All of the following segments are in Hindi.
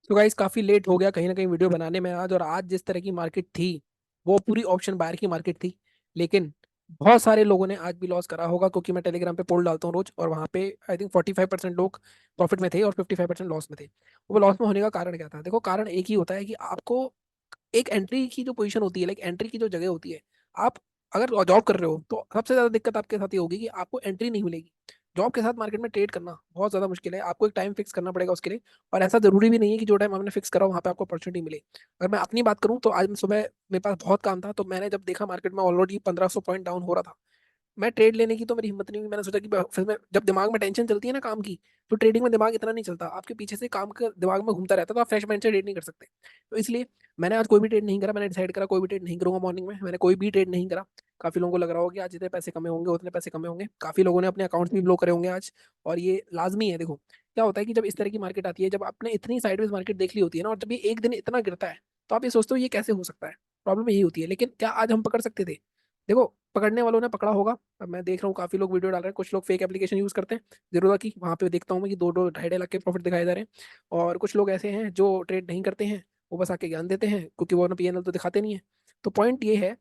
तो गाइस काफी लेट हो गया कहीं ना कहीं वीडियो बनाने में आज। और आज जिस तरह की मार्केट थी वो पूरी ऑप्शन बायर की मार्केट थी। लेकिन बहुत सारे लोगों ने आज भी लॉस करा होगा, क्योंकि मैं टेलीग्राम पे पोल डालता हूँ रोज, और वहाँ पे आई थिंक 45% लोग प्रॉफिट में थे और 55% लॉस में थे। वो लॉस में होने का कारण क्या था? देखो, कारण एक ही होता है कि आपको एक एंट्री की जो पोजीशन होती है, लाइक एंट्री की जो जगह होती है, आप अगर जॉब कर रहे हो तो सबसे ज्यादा दिक्कत आपके साथ ये होगी कि आपको एंट्री नहीं मिलेगी। जॉब के साथ मार्केट में ट्रेड करना बहुत ज्यादा मुश्किल है, आपको एक टाइम फिक्स करना पड़ेगा उसके लिए। और ऐसा जरूरी भी नहीं है कि जो टाइम आपने फिक्स करा वहां पे आपको अपॉर्चुनिटी मिले। अगर मैं अपनी बात करूं तो आज मैं सुबह मेरे पास बहुत काम था, तो मैंने जब देखा मार्केट में ऑलरेडी 1500 पॉइंट डाउन हो रहा था, मैं ट्रेड लेने की तो मेरी हिम्मत नहीं हुई। मैंने सोचा कि फिर मैं, जब दिमाग में टेंशन चलती है ना काम की, तो ट्रेडिंग में दिमाग इतना नहीं चलता, आपके पीछे से काम का दिमाग में घूमता रहता है, तो आप फ्रेश माइंड से ट्रेड नहीं कर सकते। तो इसलिए मैंने आज कोई भी ट्रेड नहीं करा। मैंने डिसाइड करा कोई भी ट्रेड नहीं करूंगा मॉर्निंग में। मैंने कोई भी ट्रेड नहीं करा। काफी लोगों को लग रहा होगा कि आज जितने पैसे कमे होंगे उतने पैसे कमे होंगे, काफी लोगों ने अपने अकाउंट्स भी ब्लो करे होंगे आज। और ये लाजमी है। देखो क्या होता है कि जब इस तरह की मार्केट आती है, जब आपने इतनी साइडवेज मार्केट देख ली होती है ना, और जब ये एक दिन इतना गिरता है, तो आप ये सोचते हो ये कैसे हो सकता है। प्रॉब्लम यही होती है। लेकिन क्या आज हम पकड़ सकते थे? देखो, पकड़ने वालों ने पकड़ा होगा। अब मैं देख रहा हूँ काफी लोग वीडियो डाल रहे हैं, कुछ लोग फेक एप्लीकेशन यूज करते हैं जरूरत की, वहां पे देखता हूँ मैं कि 2-2 ढाई 2.5 लाख के प्रॉफिट दिखाए जा रहे हैं। और कुछ लोग ऐसे हैं जो ट्रेड नहीं करते हैं, वो बस आके ज्ञान देते हैं, क्योंकि वो अपना पीएनएल तो दिखाते नहीं है। तो पॉइंट ये है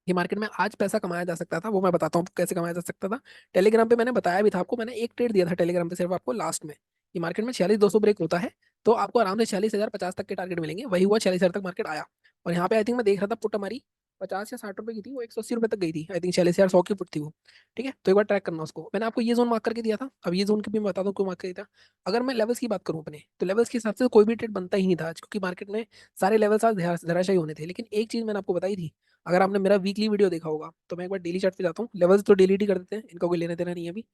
कि मार्केट में आज पैसा कमाया जा सकता था, वो मैं बताता हूँ कैसे कमाया जा सकता था। टेलीग्राम पे मैंने बताया भी था आपको, मैंने एक ट्रेड दिया था टेलीग्राम पे सिर्फ आपको लास्ट में, कि मार्केट में 46,200 ब्रेक होता है तो आपको आराम से 46,050 तक के टारगेट मिलेंगे। वही हुआ, 46,000 तक मार्केट आया। और यहाँ पे आई थिंक मैं देख रहा था पुट हमारी 50 या 60 रुपए की थी, वो 180 रुपए तक गई थी। आई थिंक 46,100 की पुट थी वो। ठीक है, तो एक बार ट्रैक करना उसको। मैंने आपको ये जोन मार्क करके दिया था। अब ये जोन की भी मैं बता दूं क्यों मार्क किया था। अगर मैं लेवल्स की बात करूं अपने, तो लेवल्स के हिसाब से कोई भी ट्रेड बनता ही नहीं था आज, क्योंकि मार्केट में सारे लेवल्स आज धराशायी होने थे। लेकिन एक चीज मैंने आपको बताई थी, अगर आपने मेरा वीकली वीडियो देखा होगा, तो मैं एक बार डेली चार्ट पे जाता हूँ। लेवल्स तो डिलीट ही कर देते हैं, इनका कोई लेना देना नहीं है अभी।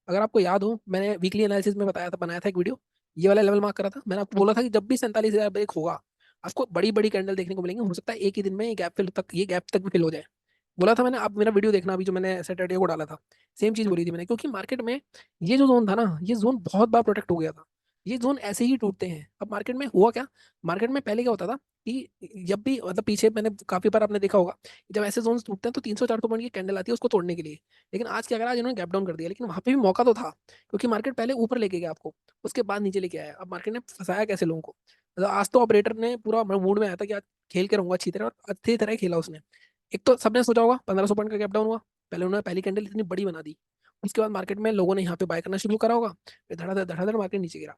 अगर आपको याद हो, मैंने वीकली एनालिसिस में बताया था, बनाया था एक वीडियो, ये वाला लेवल मार्क करा था। मैंने आपको बोला था कि जब भी 47,000 ब्रेक होगा, आपको बड़ी बड़ी कैंडल देखने को मिलेंगे। हो सकता है एक ही दिन में ये गैप तक भी फिल हो जाए। बोला था मैंने। आप मेरा वीडियो देखना अभी जो मैंने सैटरडे को डाला था, सेम चीज बोली थी मैंने, क्योंकि मार्केट में ये जो जोन था ना, ये जोन बहुत बार प्रोटेक्ट हो गया था। ये जोन ऐसे ही टूटते हैं। अब मार्केट में हुआ क्या, मार्केट में पहले क्या होता था कि जब भी, मतलब पीछे मैंने काफी बार आपने देखा होगा, जब ऐसे जोन टूटते हैं तो 300-400 पॉइंट की कैंडल आती है उसको तोड़ने के लिए। लेकिन आज क्या करा, आज इन्होंने गैप डाउन कर दिया। लेकिन वहां पे भी मौका तो था, क्योंकि मार्केट पहले ऊपर लेके गया आपको, उसके बाद नीचे लेके आया। अब मार्केट ने फंसाया कैसे लोगों को? मतलब आज तो ऑपरेटर ने पूरा मूड में आया था कि आज खेल के रहूंगा अच्छी तरह, और अच्छी तरह खेला उसने। एक तो सबने सोचा होगा 1500 पॉइंट का गैप डाउन हुआ, पहले उन्होंने पहली कैंडल इतनी बड़ी बना दी, उसके बाद मार्केट में लोगों ने यहाँ पे बाय करना शुरू करा होगा, फिर धड़ाधड़ धड़ाधड़ मार्केट नीचे गिरा।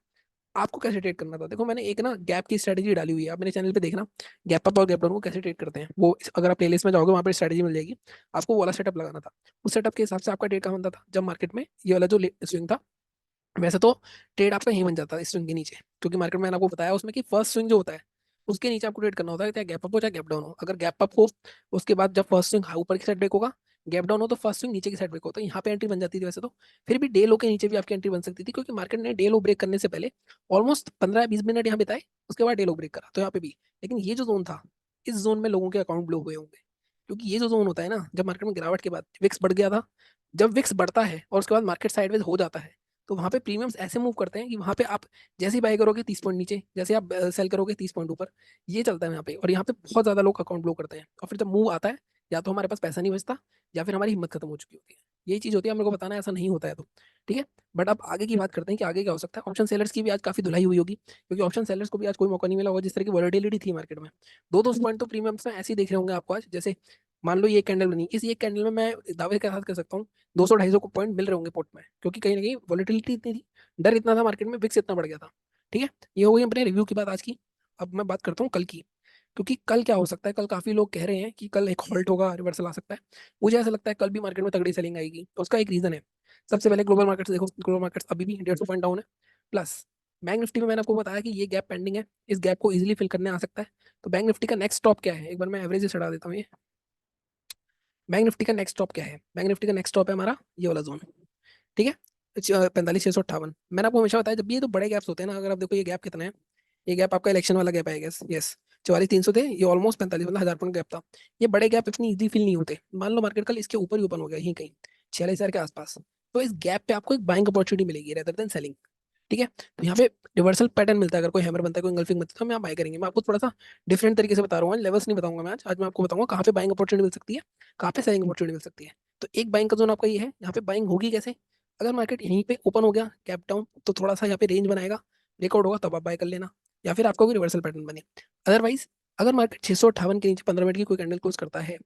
आपको कैसे ट्रेड करना था? देखो, मैंने एक ना गैप की स्ट्रेटेजी डाली हुई है, आप मेरे चैनल पे देखना, गैप अप और गैप डाउन को कैसे ट्रेड करते हैं वो। अगर आप प्लेलिस्ट में जाओगे वहाँ पर स्ट्रेटेजी मिल जाएगी। आपको वो वाला सेटअप लगाना था। उस सेटअप के हिसाब से आपका ट्रेड कहाँ बनता था, जब मार्केट में ये वाला जो स्विंग था, वैसे तो ट्रेड आपका यहीं बन जाता है इस स्विंग के नीचे, क्योंकि मार्केट में मैंने आपको बताया उसमें कि फर्स्ट स्विंग जो होता है उसके नीचे आपको ट्रेड करना होता है, चाहे गैप अप हो चाहे गैप डाउन हो। अगर गैप अप हो, उसके बाद जब फर्स्ट स्विंग ऊपर की साइड ब्रेक होगा, गैप डाउन हो तो फर्स्ट स्विंग नीचे की साइड ब्रेक होता है, यहाँ पे एंट्री बन जाती थी वैसे तो। फिर भी डे लो के नीचे भी आपकी एंट्री बन सकती थी, क्योंकि मार्केट ने डे लो ब्रेक करने से पहले ऑलमोस्ट 15 या 20 मिनट यहाँ बिताए, उसके बाद डे लो ब्रेक करा, तो यहाँ पे भी। लेकिन ये जो जोन था, इस जोन में लोगों के अकाउंट ब्लो हुए होंगे, क्योंकि ये जो जोन होता है ना, जब मार्केट में गिरावट के बाद विक्स बढ़ गया था, जब विक्स बढ़ता है और उसके बाद मार्केट साइडवेज हो जाता है, तो वहां पे प्रीमियम्स ऐसे मूव करते हैं कि वहां पे आप जैसे ही बाय करोगे 30 पॉइंट नीचे, जैसे आप सेल करोगे 30 पॉइंट ऊपर, ये चलता है यहाँ पे। और यहाँ पे बहुत ज्यादा लोग अकाउंट ब्लो करते हैं, और फिर जब मूव आता है, या तो हमारे पास पैसा नहीं बचता, या फिर हमारी हिम्मत खत्म हो चुकी होती है। यही चीज होती है, मेरे को बताना है, ऐसा नहीं होता है तो। ठीक है, बट अब आगे की बात करते हैं कि आगे क्या हो सकता है। ऑप्शन सेलर्स की भी आज काफी धुलाई हुई होगी, क्योंकि ऑप्शन सेलर्स को भी आज कोई मौका नहीं मिला होगा। जिस तरह की वॉलेटिलिटी थी मार्केट में, 2-2 पॉइंट तो प्रीमियम्स में ऐसे ही देख रहे होंगे आपको आज। जैसे मान लो ये कैंडल बनी, इस एक कैंडल में मैं दावे के साथ कर सकता हूँ 200-250 को पॉइंट मिल रहे होंगे पोर्ट में, क्योंकि कहीं ना कहीं वॉलेटिलिटी इतनी थी, डर इतना था मार्केट में, विक्स इतना बढ़ गया था। ठीक है, ये हो गई अपने रिव्यू की बात आज की। अब मैं बात करता हूँ कल की, क्योंकि कल क्या हो सकता है। कल काफी लोग कह रहे हैं कि कल एक हॉल्ट होगा, रिवर्सल आ सकता है। मुझे ऐसा लगता है कल भी मार्केट में तगड़ी सेलिंग आएगी, तो उसका एक रीजन है। सबसे पहले ग्लोबल मार्केट्स देखो, ग्लोबल मार्केट्स अभी भी 150 पॉइंट डाउन है। प्लस बैंक निफ्टी में मैंने आपको बताया कि ये गैप पेंडिंग है, इस गैप को इजीली फिल करने आ सकता है। तो बैंक निफ्टी का नेक्स्ट स्टॉप क्या है, एक बार मैं एवरेज चढ़ा देता हूँ ये। बैंक निफ्टी का नेक्स्ट स्टॉप क्या है? बैंक निफ्टी का नेक्स्ट स्टॉप है हमारा ये वाला जोन। ठीक है, 45,658। मैंने आपको हमेशा बताया, जब भी ये तो बड़े गैप्स होते हैं ना, अगर आप देखो ये गैप कितना है, ये गैप आपका इलेक्शन वाला गैप है, यस यस। 44,300 थे, ये ऑलमोस्ट 45, मतलब 1,000 पॉइंट गैप था। ये बड़े गैप इतनी इजी फील नहीं होते। मान लो मार्केट कल इसके ऊपर ही ओपन हो गया, यहीं कहीं 46,000 के आसपास, तो इस गैप पे आपको एक बाइंग अपॉर्चुनिटी मिलेगी रेदर देन सेलिंग। ठीक है, तो यहाँ पे रिवर्सल पैटर्न मिलता है, अगर कोई हैमर बनता है, कोई इंगल्फिंग बनता है, तो हम यहाँ बाय करेंगे। मैं आपको थोड़ा सा डिफरेंट तरीके से बता रहा हूँ, लेवल्स नहीं बताऊंगा मैं आज। आज मैं आपको बताऊंगा कहाँ पे बाइंग अपॉर्चुनिटी मिल सकती है, कहाँ पे सेलिंग अपॉर्चुनिटी मिल सकती है। तो एक बाइंग का जोन आपका ये है, यहाँ पे बाइंग होगी कैसे? अगर मार्केट यहीं पे ओपन हो गया गैप डाउन, तो थोड़ा सा यहाँ पे रेंज बनाएगा, ब्रेकआउट होगा तब आप बाय कर लेना। या फिर आपका कोई रिवर्सल पैटर्न बने। अदरवाइज अगर मार्केट 658 के नीचे 15 मिनट की कोई कैंडल क्लोज करता है,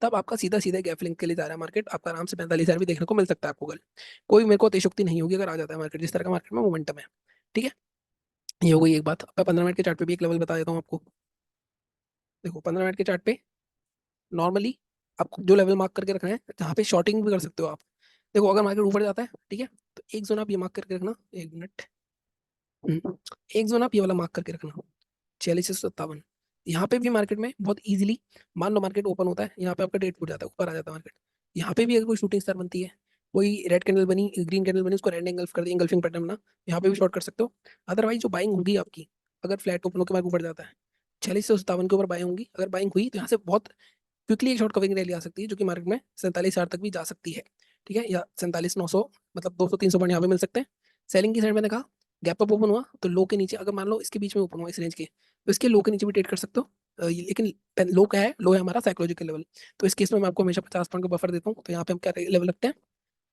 तब आपका सीधा सीधा गैप लिंक के लिए जा रहा है मार्केट, आपका आराम से 45,000 भी देखने को मिल सकता है आपको कल। कोई मेरे को अतिशयोक्ति नहीं होगी अगर आ जाता है मार्केट, जिस तरह का मार्केट में मोमेंटम है। ठीक है, ये हो गई एक बात। अब मैं 15 मिनट के चार्ट पे भी एक लेवल बता देता हूँ आपको। देखो 15 मिनट के चार्ट पे नॉर्मली आपको जो लेवल मार्क करके रखना है, जहाँ पे शॉर्टिंग भी कर सकते हो आप। देखो अगर मार्केट ऊपर जाता है, ठीक है, तो एक जोन आप ये मार्क करके रखना, 1 मिनट। एक जोन आप ये वाला मार्क करके रखना, 46 से 57। यहाँ पे भी मार्केट में बहुत इजीली, मान लो मार्केट ओपन होता है, यहाँ पे आपका डेट फूट जाता है, ऊपर आ जाता है मार्केट। यहाँ पे भी अगर कोई शूटिंग स्टार बनती है, कोई रेड कैंडल बनी, ग्रीन कैंडल बनी, उसको रेड एंगल्फ कर दिया, एंगल्फिंग पैटर्न बना, यहाँ पे भी शॉर्ट कर सकते हो। अदरवाइज जो बाइंग होगी आपकी, अगर फ्लैट ओपन होकर मार्केट ऊपर जाता है, 46 से 57 के ऊपर बाइंग होंगी। अगर बाइंग हुई तो यहाँ से बहुत क्विकली एक शॉर्ट कवरिंग रैली आ सकती है, जो कि मार्केट में 47,000 तक भी जा सकती है। ठीक है, या 47,900, मतलब 200-300 पॉइंट यहाँ पे मिल सकते हैं। सेलिंग की साइड मैंने कहा, गैप अप ओपन हुआ तो लो के नीचे, अगर मान लो इसके बीच में ओपन हुआ इस रेंज के, तो इसके लो के नीचे भी ट्रेड कर सकते हो। लेकिन लो क्या है, लो है हमारा साइकोलॉजिकल लेवल। तो इस केस में मैं आपको हमेशा 50 पॉइंट का बफर देता हूँ। तो यहाँ पे हम क्या लेवल रखते हैं,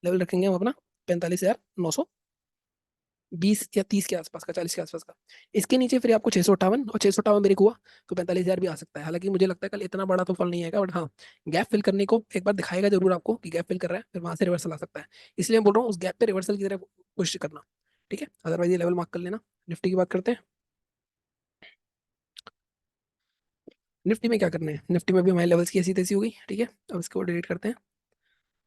लेवल रखेंगे हम अपना 45,920 या 30 के आसपास का, 40 के आसपास का। इसके नीचे फिर आपको 658, और 658 ब्रेक हुआ तो 45,000 भी आ सकता है। हालांकि मुझे लगता है कल इतना बड़ा तो फॉल नहीं आएगा, बट हाँ, गैप फिल करने को एक बार दिखाएगा जरूर आपको कि गैप फिल कर रहा है, फिर वहां से रिवर्सल आ सकता है। इसलिए मैं बोल रहा हूँ उस गैप पे रिवर्सल की तरफ कोशिश करना। ठीक है, अदरवाइज ये लेवल मार्क कर लेना। निफ्टी की बात करते हैं। निफ्टी में क्या करना है, निफ्टी में भी हमारे लेवल्स की ऐसी तैसी हो गई। ठीक है, अब इसको डिलीट करते हैं।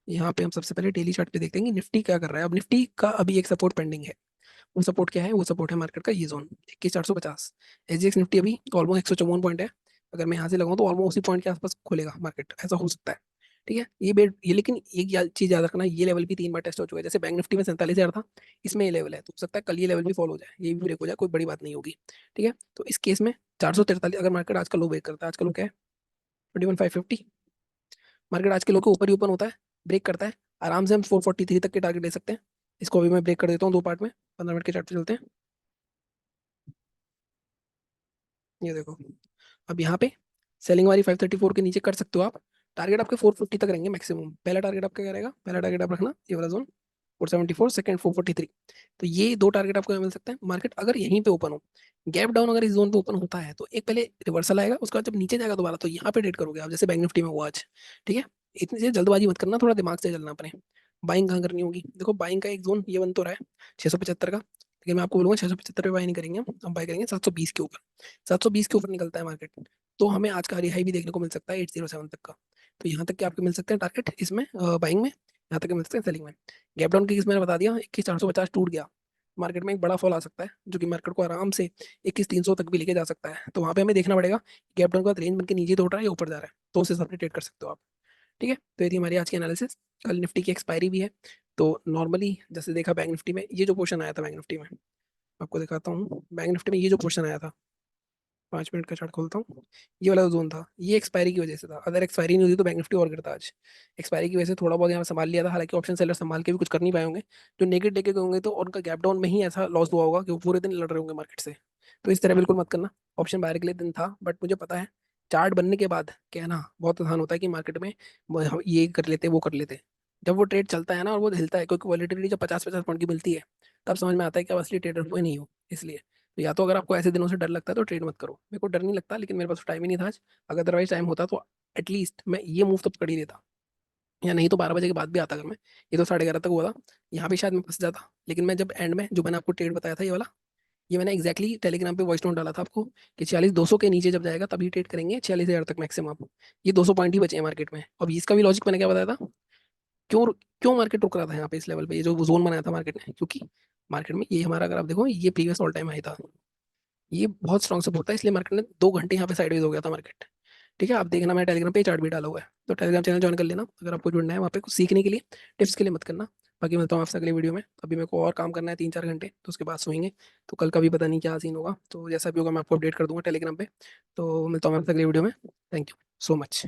यहाँ पे हम सबसे पहले डेली चार्ट पे देखते हैं कि निफ्टी क्या कर रहा है। अब निफ्टी का अभी एक सपोर्ट पेंडिंग है। वो सपोर्ट क्या है, वो सपोर्ट है मार्केट का ये जोन 21,450। SGX निफ्टी अभी ऑलमोस्ट 154 पॉइंट है। अगर मैं यहाँ से लगाऊं तो ऑलमोस्ट उसी पॉइंट के आसपास खुलेगा मार्केट, ऐसा हो सकता है। ठीक है, ये बेट ये, लेकिन एक चीज याद रखना, ये लेवल भी 3 बार टेस्ट हो चुका है। जैसे बैंक निफ्टी में 47,000 था, इसमें ये लेवल है, तो हो सकता है कल ये लेवल भी फॉलो हो जाए, ये भी ब्रेक हो जाए, कोई बड़ी बात नहीं होगी। ठीक है, तो इस केस में 443, अगर मार्केट आज का लो ब्रेक करता है, आज का लो क्या है, 21,550। मार्केट आज के लो के ऊपर ही ओपन होता है, ब्रेक करता है, आराम से हम 443 तक के टारगेट ले सकते हैं। इसको अभी मैं ब्रेक कर देता हूँ 2 पार्ट में। 15 मिनट के चार्ट पे चलते हैं। ये देखो, अब यहाँ पे सेलिंग वाली 534 के नीचे कर सकते हो आप। टारगेट आपके 450 तक रहेंगे मैक्सिमम। पहला टारगेट आपका क्या रहेगा, पहला टारगेट आप रखना ये वाला जोन 474, सेकंड 443। तो ये दो टारगेट आपको यहाँ मिल सकते हैं। मार्केट अगर यहीं पे ओपन हो, गैप डाउन अगर इस जोन पे ओपन होता है, तो एक पहले रिवर्सल आएगा, उसके बाद जब नीचे जाएगा दोबारा, तो यहाँ पे ट्रेड करोगे आप, जैसे बैंक निफ्टी में हुआ आज। ठीक है, इतनी से जल्दबाजी मत करना, थोड़ा दिमाग से चलना अपने। बाइंग कहाँ करनी होगी, देखो बाइंग का एक जोन ये बन तो रहा है 675 का, लेकिन मैं आपको बोलूंगा 675 पे बाई नहीं करेंगे हम बाई करेंगे 720 के ऊपर। 720 के ऊपर निकलता है मार्केट, तो हमें आज का रिहाई भी देखने को मिल सकता है 807 तक का। तो यहाँ तक के आपके मिल सकते हैं टारगेट इसमें, बाइंग में, यहाँ तक के मिल सकते हैं सेलिंग में। गैप डाउन की केस मैंने बता दिया, 21,450 टूट गया, मार्केट में एक बड़ा फॉल आ सकता है, जो कि मार्केट को आराम से 21,300 तक भी लेके जा सकता है। तो वहाँ पे हमें देखना पड़ेगा गैप डाउन के बाद रेंज बन के नीचे तो उठ रहा है या ऊपर जा रहा है, तो उस हिसाब से ट्रेड कर सकते हो आप। ठीक है, तो ये थी हमारी आज की एनालिसिस। कल निफ्टी की एक्सपायरी भी है, तो नॉर्मली जैसे देखा बैंक निफ्टी में ये जो पोर्शन आया था, बैंक निफ्टी में आपको दिखाता हूँ, बैंक निफ्टी में ये जो पोर्शन आया था, 5 मिनट का चार्ट खोलता हूँ, ये वाला जोन था, ये एक्सपायरी की वजह से था। अगर एक्सपायरी नहीं होती तो बैंक निफ्टी और गिरता आज। एक्सपायरी की वजह से थोड़ा बहुत यहाँ संभाल लिया था, हालांकि ऑप्शन सेलर संभाल के भी कुछ कर नहीं पाए होंगे। जो नेगेटिव देखे गए होंगे तो उनका गैप डाउन में ही ऐसा लॉस हुआ होगा कि वो पूरे दिन लड़ रहे होंगे मार्केट से। तो इस तरह बिल्कुल मत करना। ऑप्शन बायर के लिए दिन था, बट मुझे पता है चार्ट बनने के बाद कहना बहुत आसान होता है कि मार्केट में हम ये कर लेते वो कर लेते। जब वो ट्रेड चलता है ना और वो हिलता है, क्योंकि वॉलिटिलिटी जब 50-50 पॉइंट की मिलती है, तब समझ में आता है कि आप असली ट्रेडर हुए नहीं हो। इसलिए तो या तो अगर आपको ऐसे दिनों से डर लगता है तो ट्रेड मत करो। मेरे को डर नहीं लगता, लेकिन मेरे पास टाइम ही नहीं था आज। अगर अदरवाइज टाइम होता तो एटलीस्ट मैं ये मूव तो पकड़ ही लेता, या नहीं तो 12 बजे के बाद भी आता। अगर मैं, ये तो 11:30 तक हुआ था, यहाँ पे शायद मैं फंस जाता। लेकिन मैं जब एंड में जो मैंने आपको ट्रेड बताया था ये वाला, ये मैंने एक्जैक्टली टेलीग्राम पे वॉइस नोट डाला था आपको कि 46,200 के नीचे जब जाएगा तभी ट्रेड करेंगे 46,000 तक मैक्सिमम। ये 200 पॉइंट ही बचे हैं मार्केट में। अब इसका भी लॉजिक मैंने क्या बताया था, क्यों क्यों मार्केट रुक रहा था यहाँ पे इस लेवल पे, ये जो जोन बनाया था मार्केट ने, क्योंकि मार्केट में ये हमारा, अगर आप देखो, ये प्रीवियस ऑल टाइम हाई था, ये बहुत स्ट्रॉन्ग सपोर्ट था, इसलिए मार्केट ने 2 घंटे यहाँ पे साइडवेज हो गया था मार्केट। ठीक है, आप देखना, मैं टेलीग्राम पे चार्ट भी डाला हुआ है, तो टेलीग्राम चैनल ज्वाइन कर लेना अगर आपको जुड़ना है वहाँ पे कुछ सीखने के लिए, टिप्स के लिए मत करना। बाकी मिलता हूँ आपसे अगली वीडियो में। अभी मेरे को और काम करना है 3-4 घंटे, तो उसके बाद सोएंगे। तो कल का भी पता नहीं क्या सीन होगा, तो जैसा भी होगा मैं आपको अपडेट कर दूंगा टेलीग्राम पे। तो मिलता हूँ आपसे अगली वीडियो में। Thank you so much.